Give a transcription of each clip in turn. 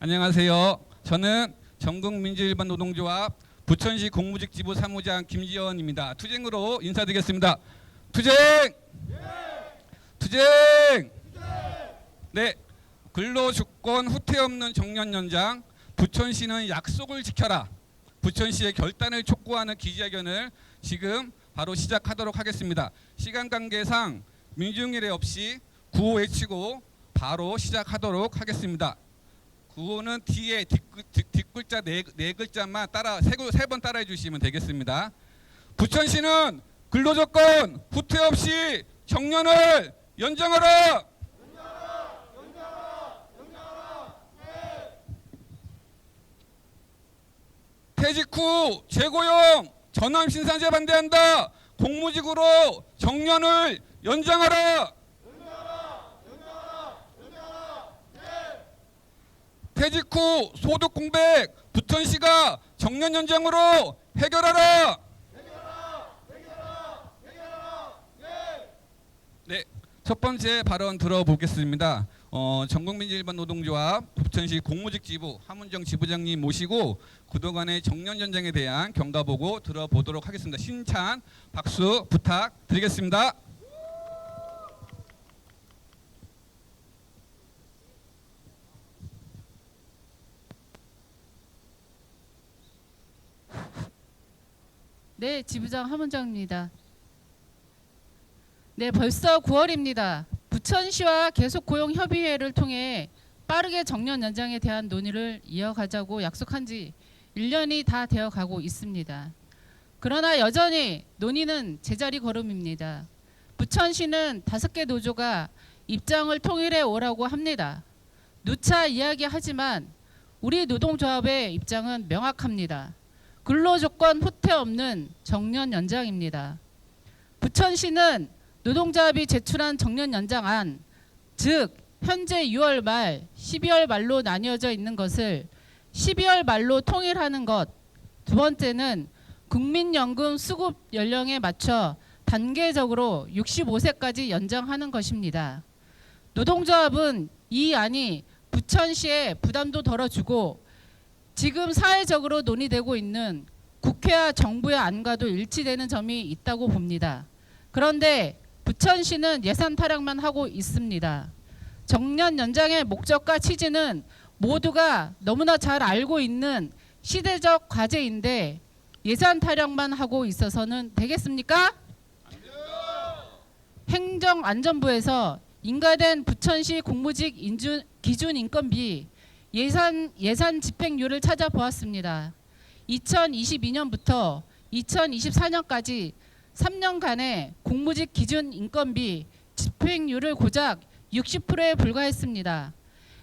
안녕하세요. 저는 전국민주일반 노동조합 부천시 공무직지부 사무장 김지연입니다. 투쟁으로 인사드리겠습니다. 투쟁! 투쟁! 네, 근로주권 후퇴 없는 정년 연장, 부천시는 약속을 지켜라. 부천시의 결단을 촉구하는 기자회견을 지금 바로 시작하도록 하겠습니다. 시간 관계상 민중일에 없이 구호 외치고 바로 시작하도록 하겠습니다. 구호는 뒤에 뒷글자 네 글자만 세 번 따라해 주시면 되겠습니다. 부천시는 근로조건 후퇴 없이 정년을 연장하라. 퇴직 후 재고용 전환 신산제 반대한다. 공무직으로 정년을 연장하라. 퇴직 후 소득 공백 부천시가 정년 연장으로 해결하라. 네, 첫 번째 발언 들어보겠습니다. 전국민주일반 노동조합 부천시 공무직지부 하문정 지부장님 모시고 그동안의 정년 연장에 대한 경과보고 들어보도록 하겠습니다. 신찬 박수 부탁드리겠습니다. 네, 지부장 하문정입니다. 네, 벌써 9월입니다. 부천시와 계속고용협의회를 통해 빠르게 정년 연장에 대한 논의를 이어가자고 약속한 지 1년이 다 되어가고 있습니다. 그러나 여전히 논의는 제자리 걸음입니다. 부천시는 5개 노조가 입장을 통일해 오라고 합니다. 누차 이야기하지만 우리 노동조합의 입장은 명확합니다. 근로조건 후퇴 없는 정년 연장입니다. 부천시는 노동조합이 제출한 정년 연장안, 즉 현재 6월 말, 12월 말로 나뉘어져 있는 것을 12월 말로 통일하는 것, 두 번째는 국민연금 수급 연령에 맞춰 단계적으로 65세까지 연장하는 것입니다. 노동조합은 이 안이 부천시에 부담도 덜어주고 지금 사회적으로 논의되고 있는 국회와 정부의 안과도 일치되는 점이 있다고 봅니다. 그런데 부천시는 예산 타락만 하고 있습니다. 정년 연장의 목적과 취지는 모두가 너무나 잘 알고 있는 시대적 과제인데 예산 타락만 하고 있어서는 되겠습니까? 행정안전부에서 인가된 부천시 공무직 기준 인건비 예산 집행률을 찾아보았습니다. 2022년부터 2024년까지 3년간의 공무직 기준 인건비 집행률을 고작 60%에 불과했습니다.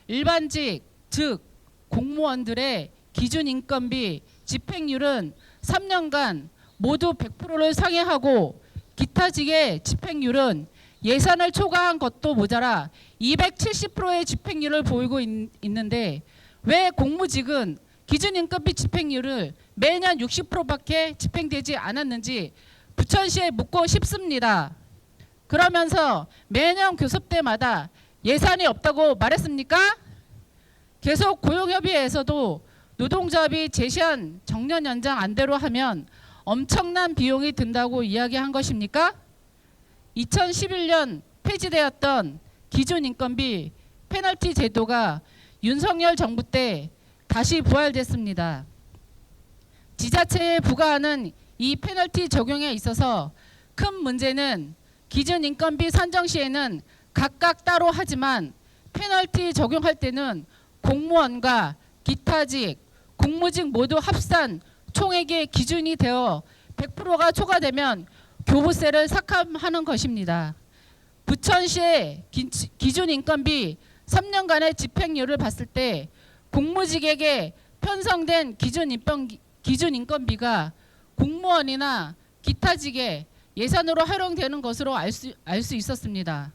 일반직, 즉 공무원들의 기준 인건비 집행률은 3년간 모두 100%를 상회하고 기타직의 집행률은 예산을 초과한 것도 모자라 270%의 집행률을 보이고 있는데 왜 공무직은 기준인건비 집행률을 매년 60%밖에 집행되지 않았는지 부천시에 묻고 싶습니다. 그러면서 매년 교섭 때마다 예산이 없다고 말했습니까? 계속 고용협의회에서도 노동조합이 제시한 정년 연장 안대로 하면 엄청난 비용이 든다고 이야기한 것입니까? 2011년 폐지되었던 기준인건비 페널티 제도가 윤석열 정부 때 다시 부활됐습니다. 지자체에 부과하는 이 페널티 적용에 있어서 큰 문제는 기준인건비 산정 시에는 각각 따로 하지만 페널티 적용할 때는 공무원과 기타직, 공무직 모두 합산 총액의 기준이 되어 100%가 초과되면 교부세를 삭감하는 것입니다. 부천시의 기준인건비 3년간의 집행률을 봤을 때 공무직에게 편성된 기준인건비가 공무원이나 기타직에 예산으로 활용되는 것으로 알 수 있었습니다.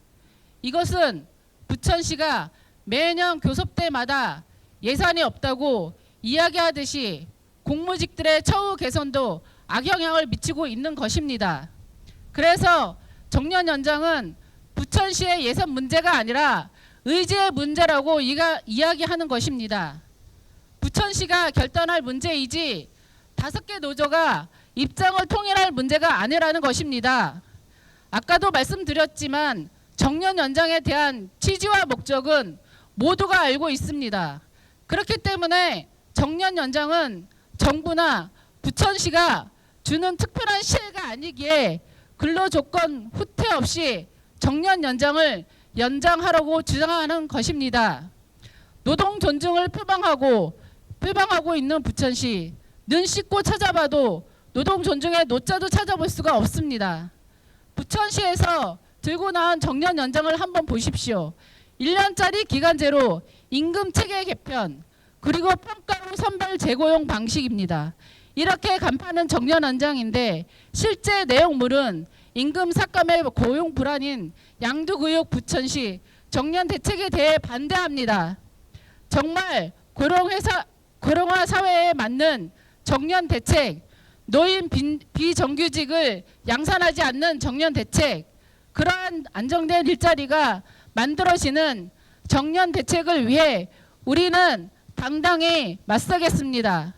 이것은 부천시가 매년 교섭 때마다 예산이 없다고 이야기하듯이 공무직들의 처우 개선도 악영향을 미치고 있는 것입니다. 그래서 정년 연장은 부천시의 예산 문제가 아니라 의제의 문제라고 이야기하는 것입니다. 부천시가 결단할 문제이지 5개 노조가 입장을 통일할 문제가 아니라는 것입니다. 아까도 말씀드렸지만 정년 연장에 대한 취지와 목적은 모두가 알고 있습니다. 그렇기 때문에 정년 연장은 정부나 부천시가 주는 특별한 시혜가 아니기에 근로조건 후퇴 없이 정년 연장을 연장하라고 주장하는 것입니다. 노동 존중을 표방하고 있는 부천시, 눈 씻고 찾아봐도 노동 존중의 노자도 찾아볼 수가 없습니다. 부천시에서 들고 나온 정년 연장을 한번 보십시오. 1년짜리 기간제로 임금 체계 개편, 그리고 평가로 선발 재고용 방식입니다. 이렇게 간판은 정년 연장인데 실제 내용물은 임금 삭감의 고용 불안인 양두구육 부천시 정년 대책에 대해 반대합니다. 정말 고령화 사회에 맞는 정년 대책, 노인 비정규직을 양산하지 않는 정년 대책, 그러한 안정된 일자리가 만들어지는 정년 대책을 위해 우리는 당당히 맞서겠습니다.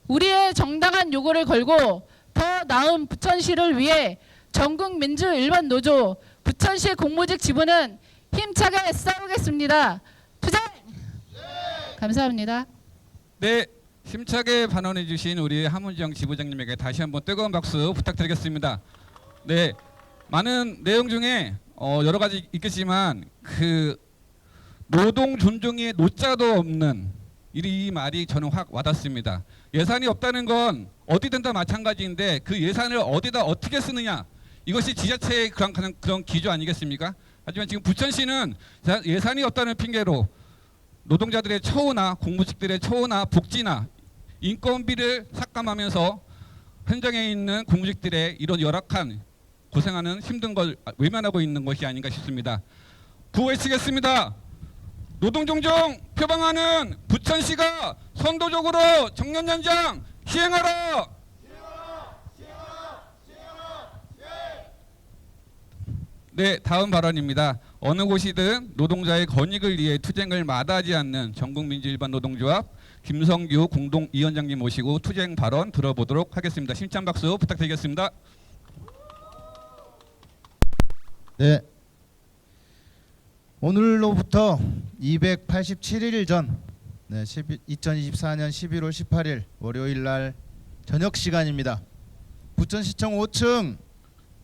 우리의 정당한 요구를 걸고 더 나은 부천시를 위해 전국민주일반노조 부천시 공무직 지부는 힘차게 싸우겠습니다. 투쟁! 감사합니다. 네, 힘차게 반원해 주신 우리 함은정 지부장님에게 다시 한번 뜨거운 박수 부탁드리겠습니다. 네, 많은 내용 중에 여러 가지 있겠지만 그 노동 존중의 노자도 없는 이 말이 저는 확 와닿습니다. 예산이 없다는 건 어디든 다 마찬가지인데 그 예산을 어디다 어떻게 쓰느냐, 이것이 지자체의 그런 기조 아니겠습니까? 하지만 지금 부천시는 예산이 없다는 핑계로 노동자들의 처우나 공무직들의 처우나 복지나 인건비를 삭감하면서 현장에 있는 공무직들의 이런 열악한 고생하는 힘든 걸 외면하고 있는 것이 아닌가 싶습니다. 구호외치겠습니다. 노동존중 표방하는 부천시가 선도적으로 정년 연장 시행하라. 네, 다음 발언입니다. 어느 곳이든 노동자의 권익을 위해 투쟁을 마다하지 않는 전국민주일반노동조합 김성규 공동위원장님 모시고 투쟁 발언 들어보도록 하겠습니다. 심찬 박수 부탁드리겠습니다. 네. 오늘로부터 287일 전 2024년 11월 18일 월요일 날 저녁 시간입니다. 부천시청 5층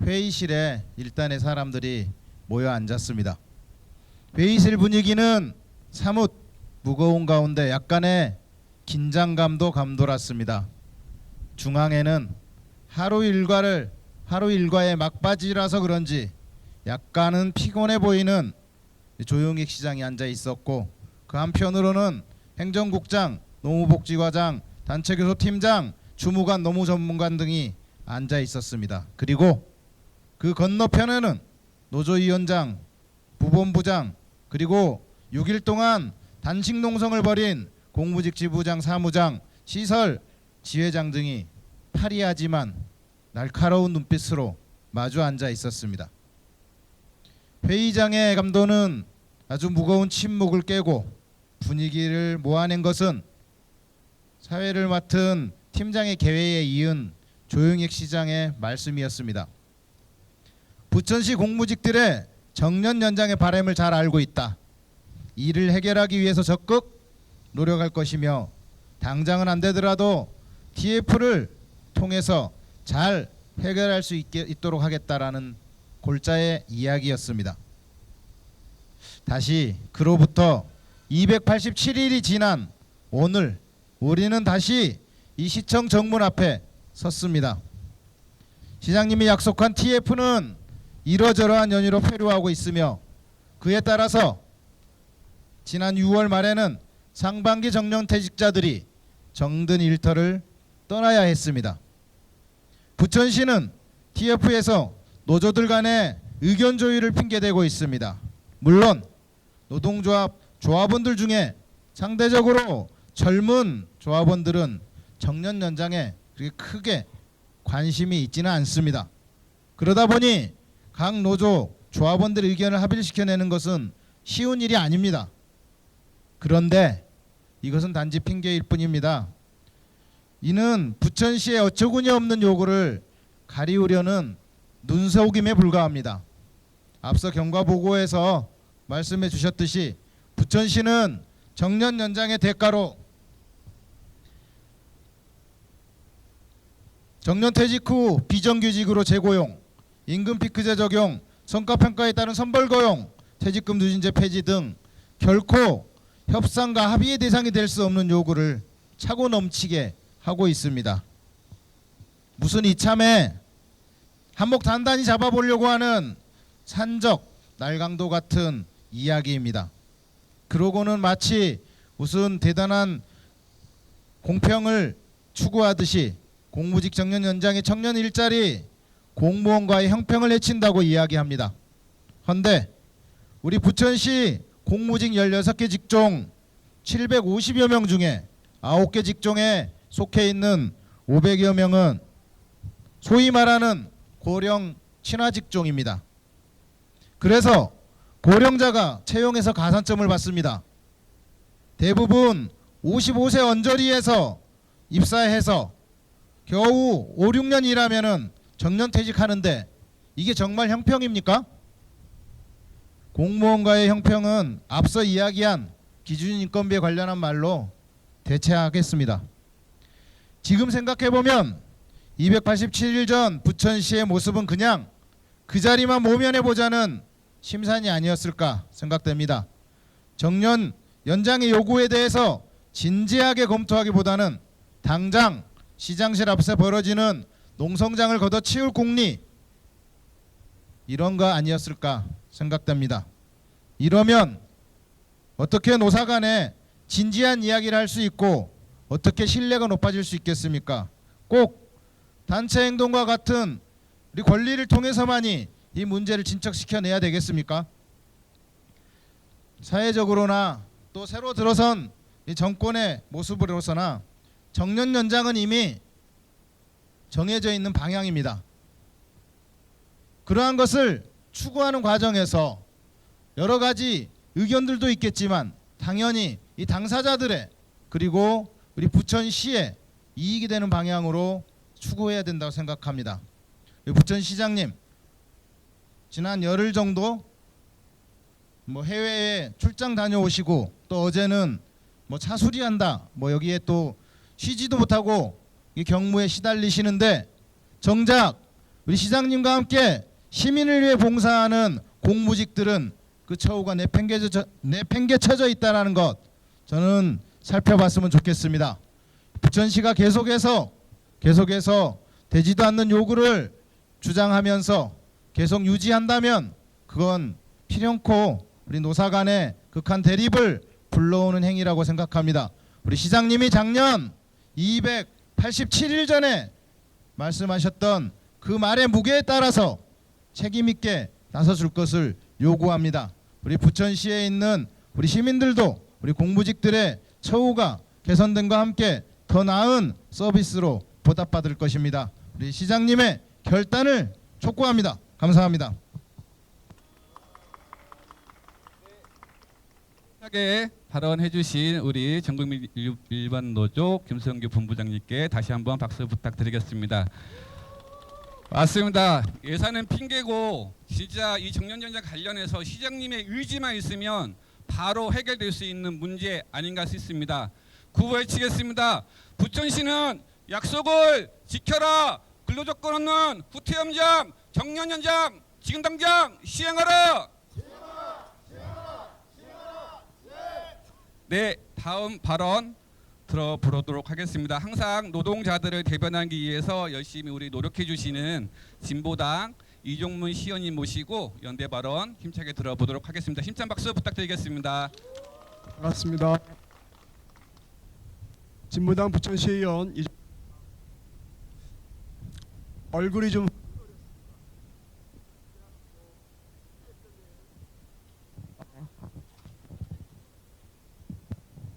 회의실에 일단의 사람들이 모여 앉았습니다. 회의실 분위기는 사뭇 무거운 가운데 약간의 긴장감도 감돌았습니다. 중앙에는 하루 일과의 막바지라서 그런지 약간은 피곤해 보이는 조용익 시장이 앉아 있었고, 그 한편으로는 행정국장, 노무복지과장, 단체교섭팀장, 주무관, 노무전문관 등이 앉아 있었습니다. 그리고 그 건너편에는 노조위원장, 부본부장, 그리고 6일 동안 단식 농성을 벌인 공무직 지부장, 사무장, 시설 지회장 등이 파리하지만 날카로운 눈빛으로 마주 앉아 있었습니다. 회의장의 감독은 아주 무거운 침묵을 깨고 분위기를 모아낸 것은 사회를 맡은 팀장의 개회에 이은 조영익 시장의 말씀이었습니다. 부천시 공무직들의 정년 연장의 바람을 잘 알고 있다. 이를 해결하기 위해서 적극 노력할 것이며 당장은 안 되더라도 TF를 통해서 잘 해결할 수 있도록 하겠다라는 골자의 이야기였습니다. 다시 그로부터 287일이 지난 오늘 우리는 다시 이 시청 정문 앞에 섰습니다. 시장님이 약속한 TF는 이러저러한 연유로 표류하고 있으며 그에 따라서 지난 6월 말에는 상반기 정년퇴직자들이 정든 일터를 떠나야 했습니다. 부천시는 TF에서 노조들 간의 의견 조율을 핑계대고 있습니다. 물론 노동조합 조합원들 중에 상대적으로 젊은 조합원들은 정년 연장에 그렇게 크게 관심이 있지는 않습니다. 그러다 보니 각 노조 조합원들의 의견을 합일시켜내는 것은 쉬운 일이 아닙니다. 그런데 이것은 단지 핑계일 뿐입니다. 이는 부천시의 어처구니 없는 요구를 가리우려는 눈속임에 불과합니다. 앞서 경과보고에서 말씀해 주셨듯이 부천시는 정년 연장의 대가로 정년퇴직 후 비정규직으로 재고용, 임금 피크제 적용, 성과평가에 따른 선벌고용, 퇴직금 누진제 폐지 등 결코 협상과 합의의 대상이 될 수 없는 요구를 차고 넘치게 하고 있습니다. 무슨 이참에 한몫 단단히 잡아보려고 하는 산적 날강도 같은 이야기입니다. 그러고는 마치 무슨 대단한 공평을 추구하듯이 공무직 정년 연장의 청년 일자리, 공무원과의 형평을 해친다고 이야기합니다. 헌데 우리 부천시 공무직 16개 직종 750여 명 중에 9개 직종에 속해 있는 500여 명은 소위 말하는 고령 친화 직종입니다. 그래서 고령자가 채용에서 가산점을 받습니다. 대부분 55세 언저리에서 입사해서 겨우 5, 6년 일하면은 정년퇴직하는데 이게 정말 형평입니까? 공무원과의 형평은 앞서 이야기한 기준인건비에 관련한 말로 대체하겠습니다. 지금 생각해보면 287일 전 부천시의 모습은 그냥 그 자리만 모면해보자는 심산이 아니었을까 생각됩니다. 정년 연장의 요구에 대해서 진지하게 검토하기보다는 당장 시장실 앞에 벌어지는 농성장을 걷어치울 공리 이런 거 아니었을까 생각됩니다. 이러면 어떻게 노사 간에 진지한 이야기를 할 수 있고 어떻게 신뢰가 높아질 수 있겠습니까? 꼭 단체 행동과 같은 우리 권리를 통해서만이 이 문제를 진척시켜내야 되겠습니까? 사회적으로나 또 새로 들어선 이 정권의 모습으로서나 정년 연장은 이미 정해져 있는 방향입니다. 그러한 것을 추구하는 과정에서 여러 가지 의견들도 있겠지만 당연히 이 당사자들의 그리고 우리 부천시의 이익이 되는 방향으로 추구해야 된다고 생각합니다. 부천시장님 지난 열흘 정도 해외에 출장 다녀오시고 또 어제는 차수리한다 여기에 또 쉬지도 못하고 이 경무에 시달리시는데 정작 우리 시장님과 함께 시민을 위해 봉사하는 공무직들은 그 처우가 내팽개쳐져 있다는 것 저는 살펴봤으면 좋겠습니다. 부천시가 계속해서 되지도 않는 요구를 주장하면서 계속 유지한다면 그건 필연코 우리 노사 간의 극한 대립을 불러오는 행위라고 생각합니다. 우리 시장님이 작년 287일 전에 말씀하셨던 그 말의 무게에 따라서 책임 있게 나서줄 것을 요구합니다. 우리 부천시에 있는 우리 시민들도 우리 공무직들의 처우가 개선됨과 함께 더 나은 서비스로 보답받을 것입니다. 우리 시장님의 결단을 촉구합니다. 감사합니다. 하게 발언해 주신 우리 전국민 일반 노조 김성규 본부장님께 다시 한번 박수 부탁드리겠습니다. 맞습니다. 예산은 핑계고 진짜 이 정년 연장 관련해서 시장님의 의지만 있으면 바로 해결될 수 있는 문제 아닌가 싶습니다. 구호 외치겠습니다. 부천시는 약속을 지켜라. 근로조건 없는 후퇴 연장, 정년 연장 지금 당장 시행하라. 네, 다음 발언 들어보도록 하겠습니다. 항상 노동자들을 대변하기 위해서 열심히 우리 노력해 주시는 진보당 이종문 시의원님 모시고 연대 발언 힘차게 들어보도록 하겠습니다. 힘찬 박수 부탁드리겠습니다. 반갑습니다. 진보당 부천시의원 얼굴이 좀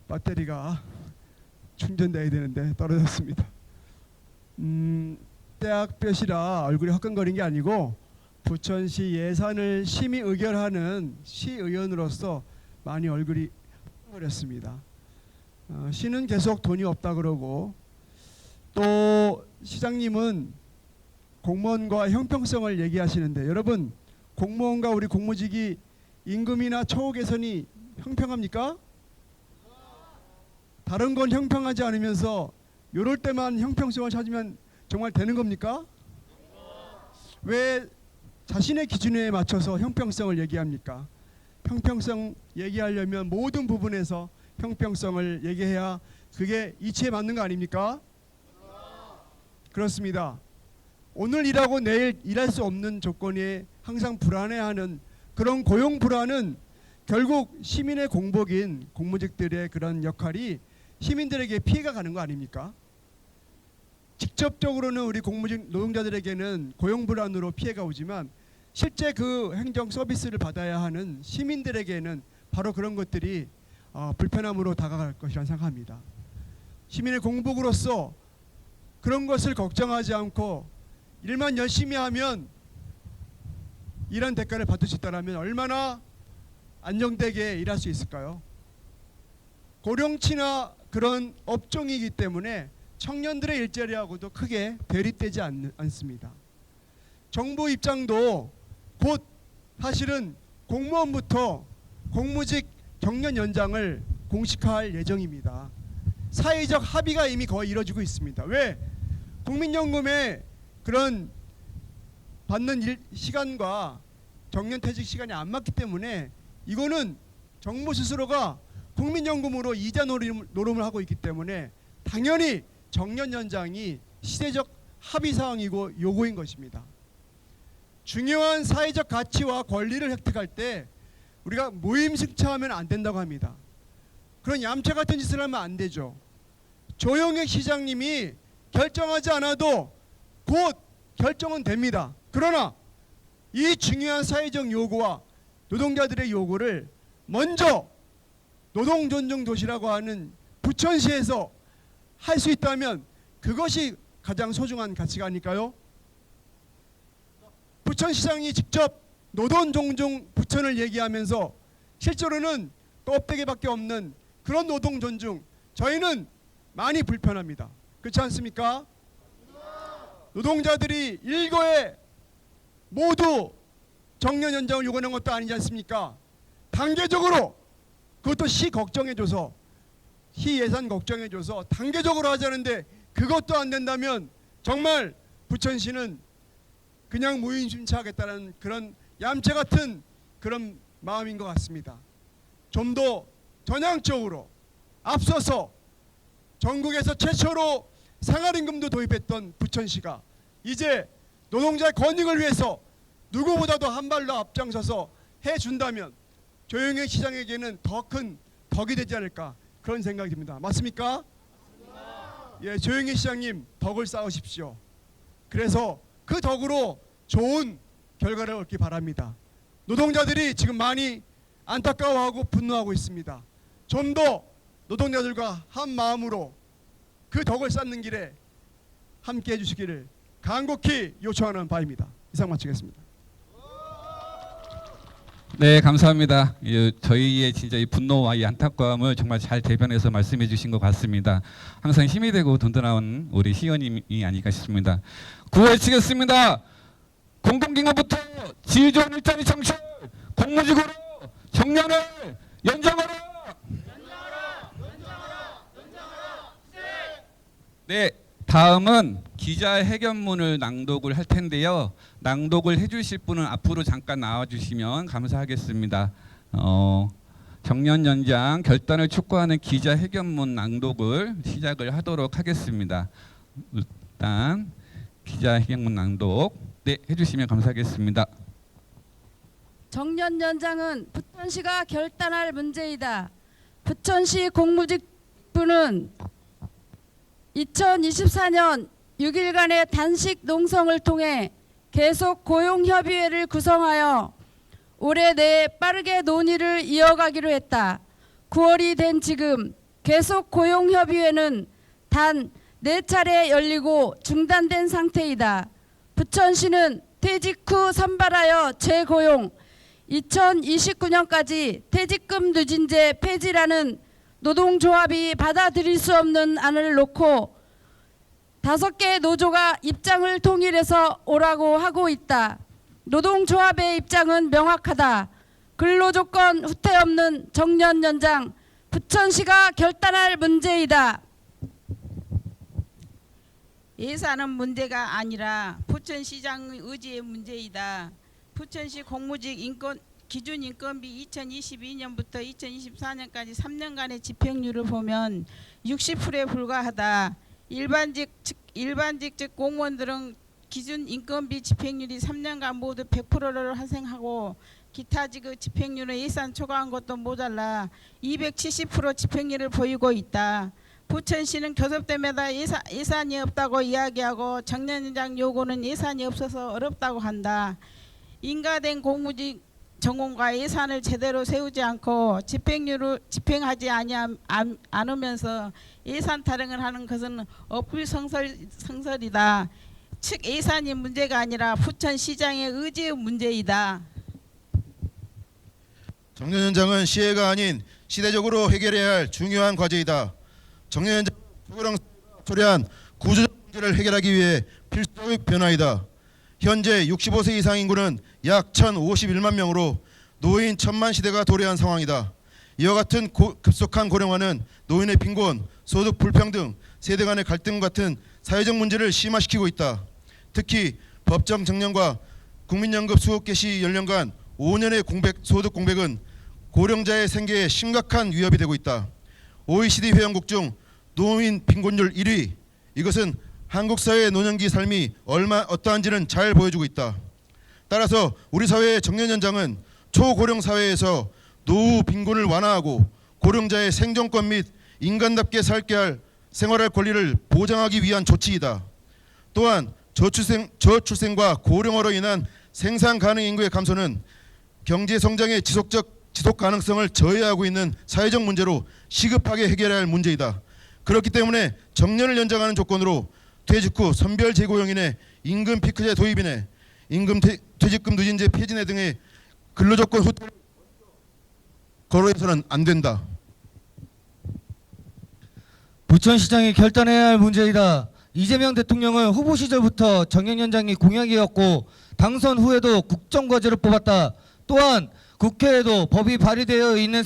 배터리가 충전돼야 되는데 떨어졌습니다. 대학볕이라 얼굴이 화끈거린 게 아니고 부천시 예산을 심의 의결하는 시의원으로서 많이 얼굴이 화끈거렸습니다. 시는 계속 돈이 없다 그러고 또 시장님은 공무원과 형평성을 얘기하시는데 여러분 공무원과 우리 공무직이 임금이나 처우 개선이 형평합니까? 다른 건 형평하지 않으면서 이럴 때만 형평성을 찾으면 정말 되는 겁니까? 왜 자신의 기준에 맞춰서 형평성을 얘기합니까? 형평성 얘기하려면 모든 부분에서 형평성을 얘기해야 그게 이치에 맞는 거 아닙니까? 그렇습니다. 오늘 일하고 내일 일할 수 없는 조건이 항상 불안해하는 그런 고용 불안은 결국 시민의 공복인 공무직들의 그런 역할이 시민들에게 피해가 가는 거 아닙니까? 직접적으로는 우리 공무직 노동자들에게는 고용 불안으로 피해가 오지만 실제 그 행정 서비스를 받아야 하는 시민들에게는 바로 그런 것들이 불편함으로 다가갈 것이라 생각합니다. 시민의 공복으로서 그런 것을 걱정하지 않고 일만 열심히 하면 일한 대가를 받을 수 있다면 얼마나 안정되게 일할 수 있을까요? 고령치나 그런 업종이기 때문에 청년들의 일자리하고도 크게 대립되지 않습니다. 정부 입장도 곧 사실은 공무원부터 공무직 정년 연장을 공식화할 예정입니다. 사회적 합의가 이미 거의 이루어지고 있습니다. 왜? 국민연금에 그런 받는 시간과 정년퇴직 시간이 안 맞기 때문에 이거는 정부 스스로가 국민연금으로 이자 노름을 하고 있기 때문에 당연히 정년 연장이 시대적 합의사항이고 요구인 것입니다. 중요한 사회적 가치와 권리를 획득할 때 우리가 무임승차하면 안 된다고 합니다. 그런 얌체 같은 짓을 하면 안 되죠. 조영익 시장님이 결정하지 않아도 곧 결정은 됩니다. 그러나 이 중요한 사회적 요구와 노동자들의 요구를 먼저 노동존중도시라고 하는 부천시에서 할 수 있다면 그것이 가장 소중한 가치가 아닐까요? 부천시장이 직접 노동존중 부천을 얘기하면서 실제로는 껍데기밖에 없는 그런 노동존중 저희는 많이 불편합니다. 그렇지 않습니까? 노동자들이 일거에 모두 정년 연장을 요구하는 것도 아니지 않습니까? 단계적으로 그것도 시 걱정해줘서 시 예산 걱정해줘서 단계적으로 하자는데 그것도 안 된다면 정말 부천시는 그냥 무임승차하겠다는 그런 얌체 같은 그런 마음인 것 같습니다. 좀 더 전향적으로 앞서서 전국에서 최초로 생활임금도 도입했던 부천시가 이제 노동자의 권익을 위해서 누구보다도 한 발로 앞장서서 해준다면 조영익 시장에게는 더 큰 덕이 되지 않을까 그런 생각이 듭니다. 맞습니까? 예, 조영익 시장님 덕을 쌓으십시오. 그래서 그 덕으로 좋은 결과를 얻기 바랍니다. 노동자들이 지금 많이 안타까워하고 분노하고 있습니다. 좀 더 노동자들과 한 마음으로 그 덕을 쌓는 길에 함께 해주시기를 간곡히 요청하는 바입니다. 이상 마치겠습니다. 네, 감사합니다. 저희의 진짜 이 분노와 이 안타까움을 정말 잘 대변해서 말씀해 주신 것 같습니다. 항상 힘이 되고 든든한 우리 시의원님이 아닐까 싶습니다. 구호에 치겠습니다. 공공기관부터 질 좋은 일자리 창출, 공무직으로 정년을 연장하라. 네, 다음은 기자회견문을 낭독을 할 텐데요. 낭독을 해주실 분은 앞으로 잠깐 나와주시면 감사하겠습니다. 정년 연장 결단을 촉구하는 기자회견문 낭독을 시작을 하도록 하겠습니다. 일단 기자회견문 낭독 해주시면 감사하겠습니다. 정년 연장은 부천시가 결단할 문제이다. 부천시 공무직부는 2024년 6일간의 단식 농성을 통해 계속 고용협의회를 구성하여 올해 내에 빠르게 논의를 이어가기로 했다. 9월이 된 지금 계속 고용협의회는 단 4차례 열리고 중단된 상태이다. 부천시는 퇴직 후 선발하여 재고용, 2029년까지 퇴직금 누진제 폐지라는 노동조합이 받아들일 수 없는 안을 놓고 5개 노조가 입장을 통일해서 오라고 하고 있다. 노동조합의 입장은 명확하다. 근로조건 후퇴 없는 정년 연장, 부천시가 결단할 문제이다. 예산은 문제가 아니라 부천시장의 의지의 문제이다. 부천시 공무직 기준 인건비 2022년부터 2024년까지 3년간의 집행률을 보면 60%에 불과하다. 일반직 즉 공무원들은 기준 인건비 집행률이 3년간 모두 100%를 환생하고 기타직의 집행률은 예산 초과한 것도 모자라 270% 집행률을 보이고 있다. 부천시는 교섭 때마다 예산이 없다고 이야기하고 정년연장 요구는 예산이 없어서 어렵다고 한다. 인가된 공무직 전공과 예산을 제대로 세우지 않고 집행률을 집행하지 않으면서 예산 타령을 하는 것은 어불성설이다. 즉 예산이 문제가 아니라 부천시장의 의지의 문제이다. 정년연장은 시혜가 아닌 시대적으로 해결해야 할 중요한 과제이다. 정년연장 초고령 초래한 구조적 문제를 해결하기 위해 필수적 변화이다. 현재 65세 이상 인구는 약 1,051만 명으로 노인 1,000만 시대가 도래한 상황이다. 이와 같은 급속한 고령화는 노인의 빈곤, 소득 불평등, 세대 간의 갈등 같은 사회적 문제를 심화시키고 있다. 특히 법정 정년과 국민연금 수급 개시 연령간 5년의 소득 공백은 고령자의 생계에 심각한 위협이 되고 있다. OECD 회원국 중 노인 빈곤율 1위, 이것은 한국 사회의 노년기 삶이 어떠한지는 잘 보여주고 있다. 따라서 우리 사회의 정년연장은 초고령 사회에서 노후 빈곤을 완화하고 고령자의 생존권 및 인간답게 생활할 권리를 보장하기 위한 조치이다. 또한 저출생과 고령화로 인한 생산 가능 인구의 감소는 경제 성장의 지속 가능성을 저해하고 있는 사회적 문제로 시급하게 해결해야 할 문제이다. 그렇기 때문에 정년을 연장하는 조건으로 퇴직 후 선별 재고용인의 임금 피크제 도입인의 임금 퇴직금 누진제 폐지내 등의 근로조건 후퇴를 거론해서는 안 된다. 부천시장이 결단해야 할 문제이다. 이재명 대통령은 후보 시절부터 정년연장이 공약이었고 당선 후에도 국정과제를 뽑았다. 또한 국회에도 법이 발의되어 있는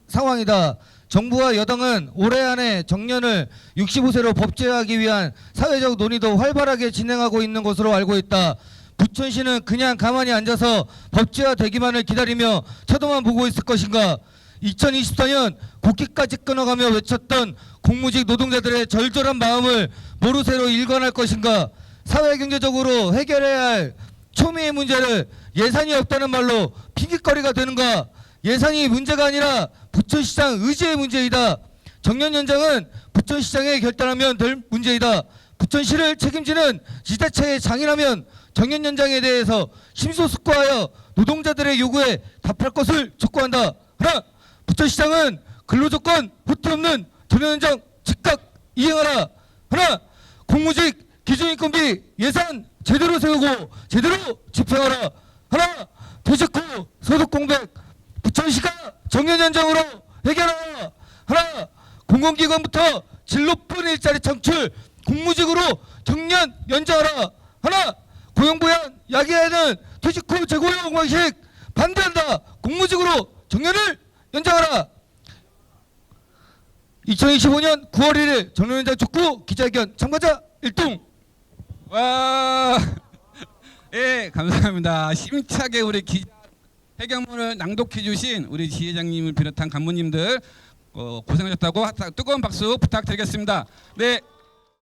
상황이다. 정부와 여당은 올해 안에 정년을 65세로 법제화하기 위한 사회적 논의도 활발하게 진행하고 있는 것으로 알고 있다. 부천시는 그냥 가만히 앉아서 법제화되기만을 기다리며 쳐다만 보고 있을 것인가? 2024년 국기까지 끊어가며 외쳤던 공무직 노동자들의 절절한 마음을 모르쇠로 일관할 것인가? 사회경제적으로 해결해야 할 초미의 문제를 예산이 없다는 말로 핑계거리가 되는가? 예산이 문제가 아니라 부천시장 의지의 문제이다. 정년연장은 부천시장에 결단하면 될 문제이다. 부천시를 책임지는 지자체의 장이라면 정년연장에 대해서 심소숙고하여 노동자들의 요구에 답할 것을 촉구한다. 하나, 부천시장은 근로조건 후퇴 없는 정년연장 즉각 이행하라. 하나, 공무직 기준인건비 예산 제대로 세우고 제대로 집행하라. 하나, 퇴직 후 소득 공백 부천시가 정년연장으로 해결하라. 하나, 공공기관부터 질 높은 일자리 창출 공무직으로 정년 연장하라. 하나, 고용부양 야기하는 퇴직 후 재고용 방식 반대한다. 공무직으로 정년을 연장하라. 2025년 9월 1일 정년연장 촉구 기자회견 참가자 1등. 와, 예, 감사합니다. 심차게 우리 회견문을 낭독해 주신 우리 지회장님을 비롯한 간부님들 고생하셨다고 뜨거운 박수 부탁드리겠습니다. 네.